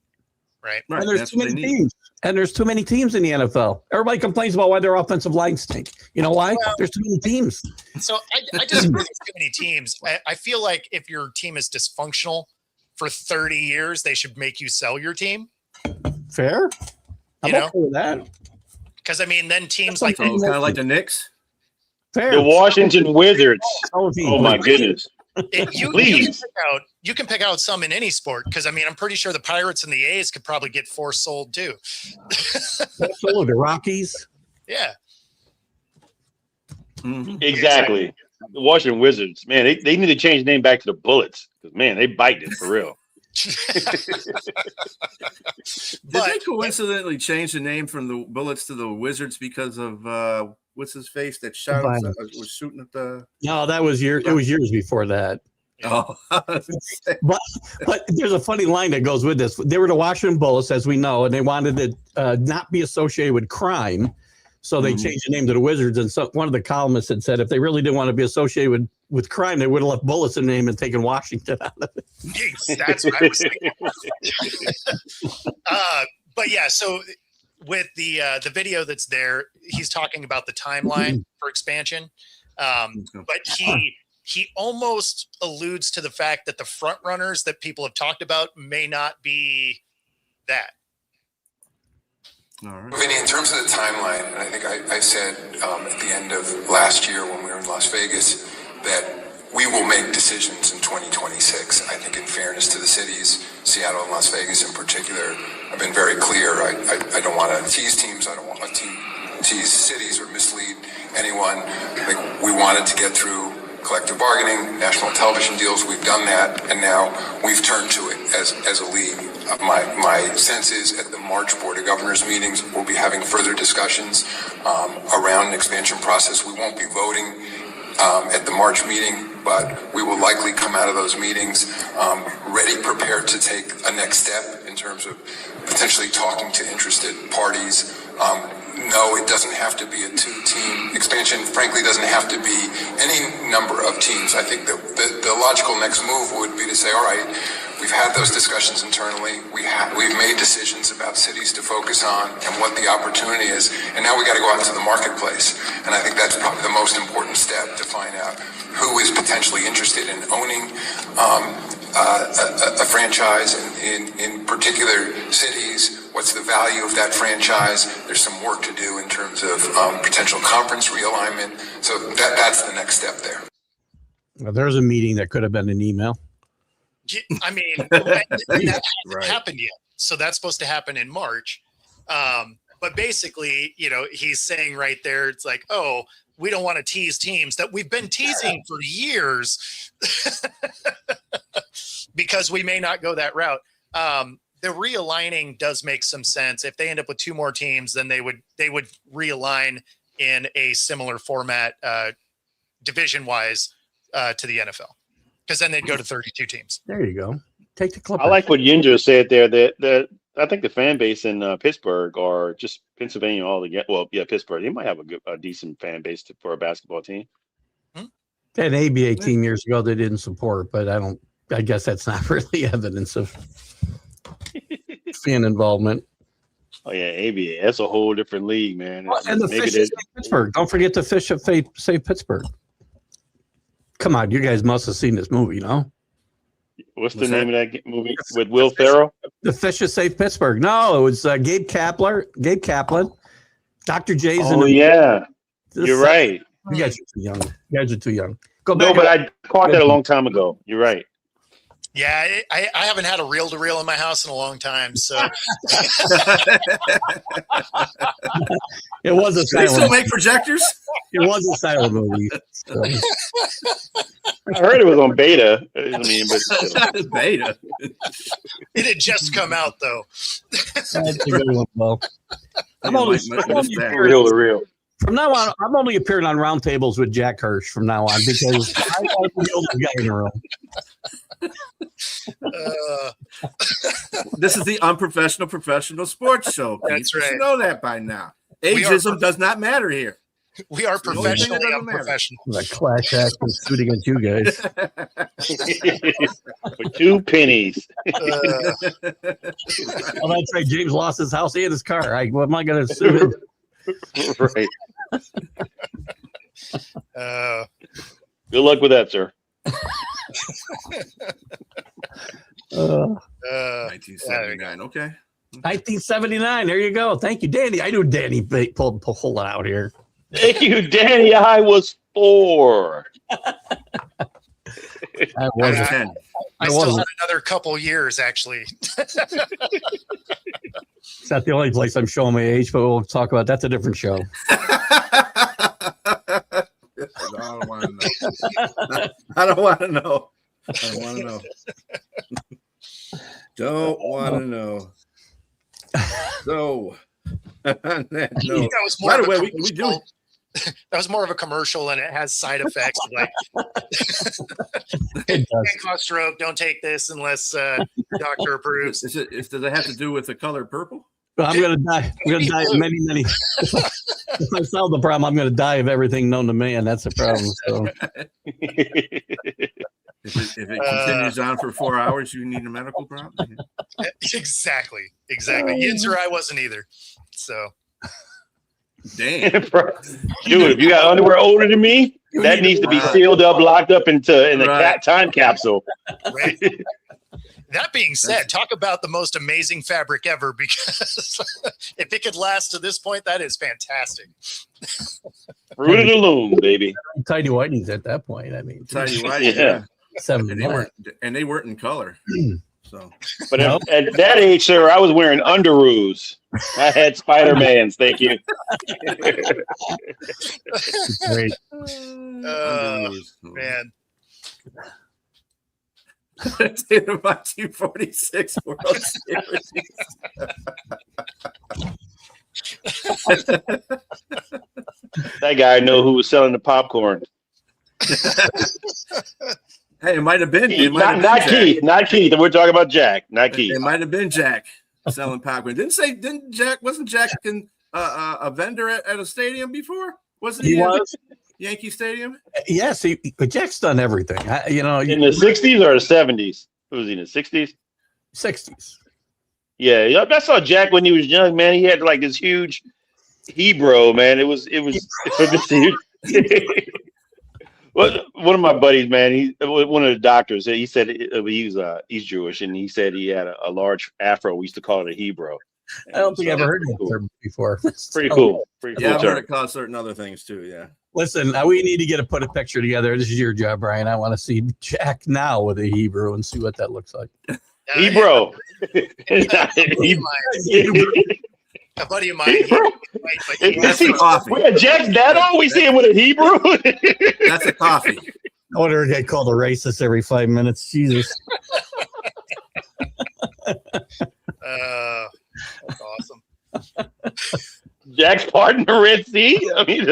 right? And there's too many teams. And there's too many teams in the NFL. Everybody complains about why their offensive lines stink. You know why? Well, there's too many teams. So I disagree with too many teams. I feel like if your team is dysfunctional for 30 years, they should make you sell your team. Fair. I'm okay with that. Because I mean, then teams kind of like the Knicks. Fair. The Washington Wizards. Oh my goodness. You can pick out some in any sport, because I mean, I'm pretty sure the Pirates and the A's could probably get 4 sold too. The Rockies. Yeah. Mm-hmm. Exactly. The Washington Wizards, man, they need to change the name back to the Bullets, because man, they bite it for real. Did they coincidentally change the name from the Bullets to the Wizards because of what's his face that shot was shooting at the? No, that was it was years before that. Oh, but there's a funny line that goes with this. They were the Washington Bullets, as we know, and they wanted to not be associated with crime, so they changed the name to the Wizards. And so one of the columnists had said if they really didn't want to be associated with crime, they would have left Bullets in the name and taken Washington out of it. That's what I was thinking. But yeah, so with the video that's there, he's talking about the timeline for expansion, but he almost alludes to the fact that the front runners that people have talked about may not be that. All right. Vinny, in terms of the timeline, and I think I said at the end of last year when we were in Las Vegas that we will make decisions in 2026. I think in fairness to the cities, Seattle and Las Vegas in particular, I've been very clear. I don't want to tease teams. I don't want to tease cities or mislead anyone. I think we wanted to get through collective bargaining, national television deals. We've done that, and now we've turned to it as a league. My sense is at the March Board of Governors meetings, we'll be having further discussions around an expansion process. We won't be voting at the March meeting, but we will likely come out of those meetings ready, prepared to take a next step in terms of potentially talking to interested parties. No, it doesn't have to be a 2-team expansion. Frankly, doesn't have to be any number of teams. I think the logical next move would be to say, all right, we've had those discussions internally. We've made decisions about cities to focus on and what the opportunity is. And now we got to go out into the marketplace. And I think that's probably the most important step to find out who is potentially interested in owning a franchise in particular cities. What's the value of that franchise? There's some work to do in terms of potential conference realignment. So that's the next step there. Well, there's a meeting that could have been an email. I mean, that hasn't happened yet. So that's supposed to happen in March. But basically, he's saying right there, it's like, oh, we don't want to tease teams that we've been teasing for years because we may not go that route. The realigning does make some sense. If they end up with 2 more teams, then they would realign in a similar format, division-wise, to the NFL, because then they'd go to 32 teams. There you go. Take the clip. I like what Yinjo said there. That I think the fan base in Pittsburgh or just Pennsylvania all together. Well, yeah, Pittsburgh. They might have a decent fan base for a basketball team. They had an ABA team years ago they didn't support, but I guess that's not really evidence of fan involvement. Oh yeah, ABA. That's a whole different league, man. Well, and the Fish of Pittsburgh. Don't forget the Fish of Save Pittsburgh. Come on, you guys must have seen this movie, no? What's the name of that movie with Will Ferrell? The Fish of Save Pittsburgh. No, it was Gabe Kaplan, Dr. J's. Oh yeah, you're right. You guys are too young. Go back. No, but I caught that a long time ago. You're right. Yeah, I haven't had a reel-to-reel in my house in a long time, so it was a Do they still make projectors? It was a silent movie. So. I heard it was on beta. I mean, but Beta. It had just come out though. That's a good one, Bo. I'm Yeah, only, Mike I'm only missed that. appearing- real to real. from now on. I'm only appearing on roundtables with Jack Hirsch from now on because I want to be the oldest guy in the room. This is the unprofessional professional sports show. That's You should right. know that by now. We are Ageism does not matter here. We are The only thing that professionally doesn't matter. unprofessional. That class action suit against you guys. For 2 pennies. Uh, Well, that's right. James lost his house and his car. What am I going to sue him? Right. uh, Good luck with that, sir. 1979. Okay. 1979. There you go. Thank you, Danny. I knew Danny pulled it out here. Thank you, Danny. I was 4. I I was wasn't. 10. I I still wasn't. had another couple years actually. It's not the only place I'm showing my age, but we'll talk about that's a different show. I don't want to know. I don't want to know. I don't want to know. Don't want to know. So, on that note, That was more by of the a way, we do. commercial. That was more of a commercial, and it has side effects like It does. can't cause stroke. Don't take this unless doctor approves. Does it have to do with the color purple? But I'm gonna die. I'm gonna die of many. If I solve the problem, I'm gonna die of everything known to man. That's the problem. So If it continues on for 4 hours, you need a medical problem. Exactly. The answer I wasn't either. So Damn. Dude, if you got underwear older than me, that needs to be sealed up, locked up in a Right. time capsule. right. That being said, talk about the most amazing fabric ever, because if it could last to this point, that is fantastic. Fruit of the loom, baby. tidy whitey's at that point. I mean, Tell you what, Yeah. yeah. 79. And they weren't in color. So But No. at that age, sir, I was wearing underoos. I had Spider-Mans, thank you. Great. Man, Taylor by 246 World Series. That guy I know who was selling the popcorn. Hey, it might have been. Not Keith. Not Keith. We're talking about Jack. Not Keith. It might have been Jack selling popcorn. Wasn't Jack a vendor at a stadium before? Wasn't he? He was. Yankee Stadium? Yes, but Jack's done everything. In the 60s or the 70s? Who was he in the 60s? 60s. Yeah, I saw Jack when he was young, man. He had like this huge Hebrew, man. It was this huge. One of my buddies, man, one of the doctors, he said he's Jewish, and he said he had a large afro. We used to call it a Hebrew. I don't think I've ever heard Pretty that cool. term before. Pretty cool. Pretty Yeah, cool I've heard term. it called certain other things too. Yeah. Listen, we need to put a picture together. This is your job, Brian. I want to see Jack now with a Hebrew and see what that looks like. Hebrew. a buddy of mine. Hebrew. That's a coffee. Where Jack's dad always see him with a Hebrew. That's a coffee. I wonder if I get called a racist every 5 minutes. Jesus. That's awesome. Jack's part in the Red Sea. I mean,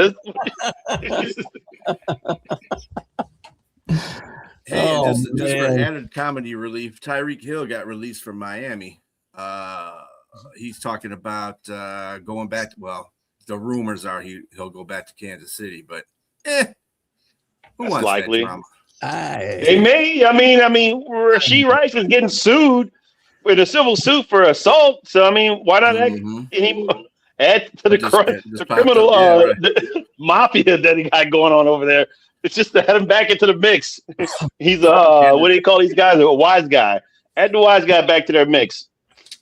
Hey, Oh, just for man. added comedy relief, Tyreek Hill got released from Miami. He's talking about going back. Well, the rumors are he'll go back to Kansas City, but who That's wants likely. that drama? they may. I mean, Rasheed Rice was getting sued with a civil suit for assault. So I mean, why not Mhm. add to the, Just the popped criminal up, yeah, right. the mafia that he got going on over there? It's just to add him back into the mix. He's what do you call these guys? A wise guy. Add the wise guy back to their mix.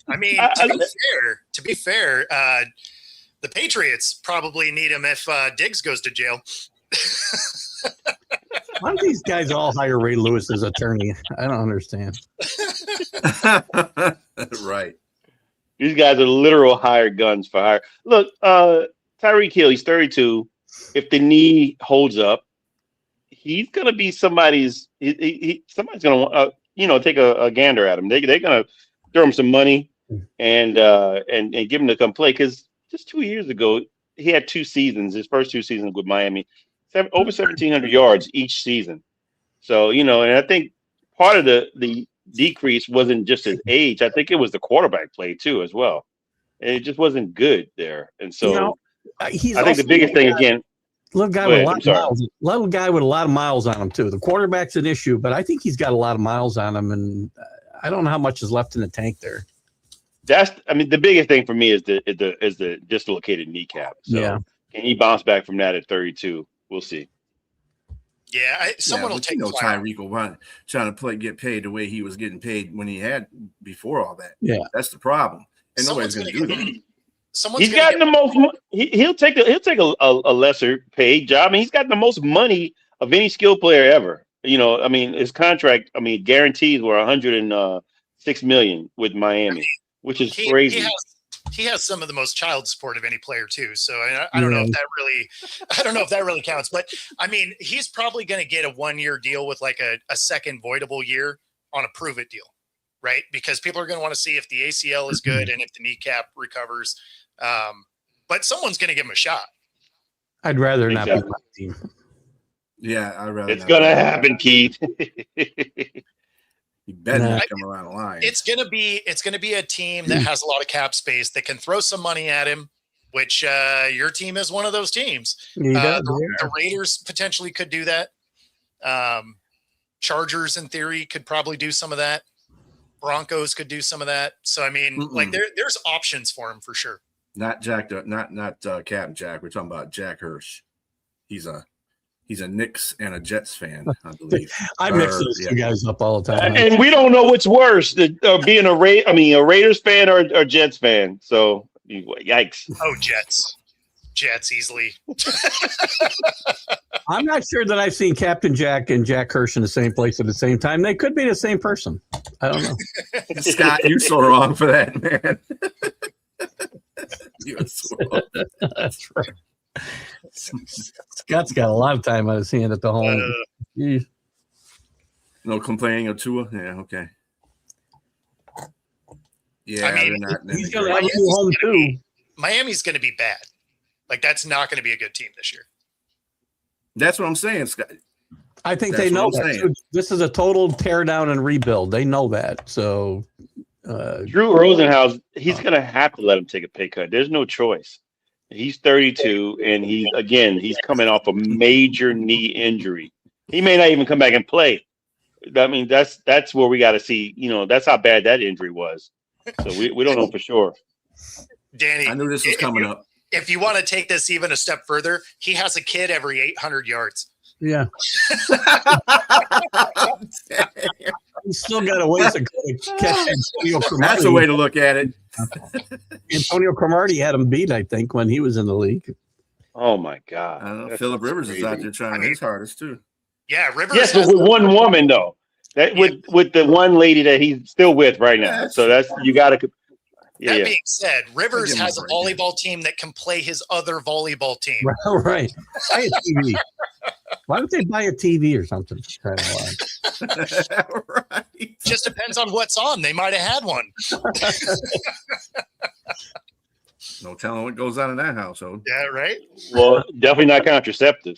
I mean, to be fair, the Patriots probably need him if Diggs goes to jail. Why do these guys all hire Ray Lewis as attorney? I don't understand. Right. These guys are literal hired guns for hire. Look, Tyreek Hill, he's 32. if the knee holds up, he's gonna be somebody's somebody's gonna take a gander at him. They're gonna throw him some money and give him to come play, because just 2 years ago he had 2 seasons, his first 2 seasons with Miami, over 1,700 yards each season. So and I think part of the decrease wasn't just his age. I think it was the quarterback play too as well. And it just wasn't good there. And so I think the biggest thing again. Little guy with a lot of miles. Little guy with a lot of miles on him too. The quarterback's an issue, but I think he's got a lot of miles on him, and I don't know how much is left in the tank there. The biggest thing for me is the dislocated kneecap. So can he bounce back from that at 32? We'll see. Yeah, someone will take. Tyreek will trying to get paid the way he was getting paid when he had before all that. Yeah, that's the problem, and nobody's going to do that. He's gotten the most. He'll take a lesser paid job. I mean, he's got the most money of any skill player ever. His contract. Guarantees were $106 million with Miami, which is crazy. He has some of the most child support of any player too. So I don't know if that really counts. But he's probably going to get a 1-year deal with like a second voidable year on a prove it deal, right? Because people are going to want to see if the ACL is good and if the kneecap recovers. But someone's going to give him a shot. I'd rather not be my team. Yeah, I'd rather. It's going to happen, Keith. He better not come around the line. It's gonna be a team that has a lot of cap space that can throw some money at him, which your team is one of those teams. The Raiders potentially could do that. Chargers, in theory, could probably do some of that. Broncos could do some of that. So there's options for him for sure. Not Captain Jack. We're talking about Jack Hirsch. He's a Knicks and a Jets fan, I believe. I mix those two guys up all the time. And we don't know what's worse, being a Raiders fan or Jets fan. So, yikes. Oh, Jets easily. I'm not sure that I've seen Captain Jack and Jack Hirsch in the same place at the same time. They could be the same person. I don't know. Scott, you're so wrong for that, man. You're so wrong. That's right. Scott's got a lot of time on his hand at the home. No complaining of Tua? Yeah, okay. Yeah, he's going to have a new home too. Miami's going to be bad. Like, that's not going to be a good team this year. That's what I'm saying, Scott. I think they know that. This is a total tear down and rebuild. They know that. So, Drew Rosenhaus, he's going to have to let him take a pay cut. There's no choice. He's 32, and he's coming off a major knee injury. He may not even come back and play. That's where we got to see. That's how bad that injury was. So we don't know for sure. Danny, I knew this was coming up. If you want to take this even a step further, he has a kid every 800 yards. Yeah. He's still got a ways to go to catch Antonio Cromartie. That's a way to look at it. Antonio Cromartie had him beat, I think, when he was in the league. Oh, my God. Phillip Rivers is out there trying his hardest, too. Yeah, Rivers. Yes, but with one woman, though. With the one lady that he's still with right now. So that's – you got to – That being said, Rivers has a volleyball team that can play his other volleyball team. Right. Buy a TV. Why don't they buy a TV or something? Right. Just depends on what's on. They might have had one. No telling what goes on in that household. Yeah, right. Well, definitely not contraceptive.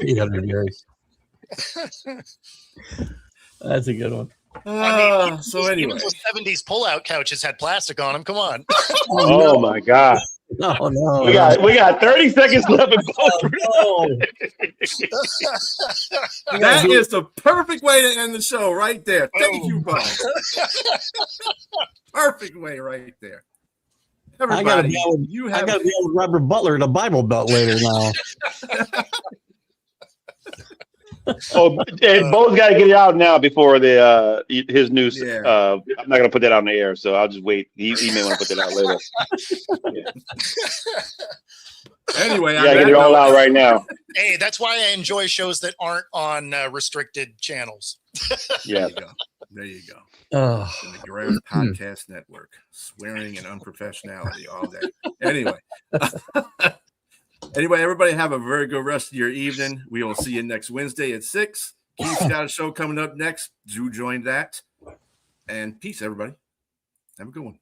800 years. That's a good one. So anyway, those 70s pull-out couches had plastic on them. Come on. Oh my God. No. We got 30 seconds left in both. That is the perfect way to end the show right there. Thank you, Bob. Perfect way right there. Everybody, I gotta be with Robert Butler in a Bible Belt later now. Oh, and Bo's got to get it out now before his news. I'm not going to put that on the air, so I'll just wait. He may want to put that out later. Anyway, I get it all out right now. Hey, that's why I enjoy shows that aren't on restricted channels. Yeah. There you go. Oh, The McGrath Podcast Network. Swearing and unprofessionality all day. Anyway. Anyway, everybody have a very good rest of your evening. We will see you next Wednesday at 6. Keith's got a show coming up next. Do join that. And peace, everybody. Have a good one.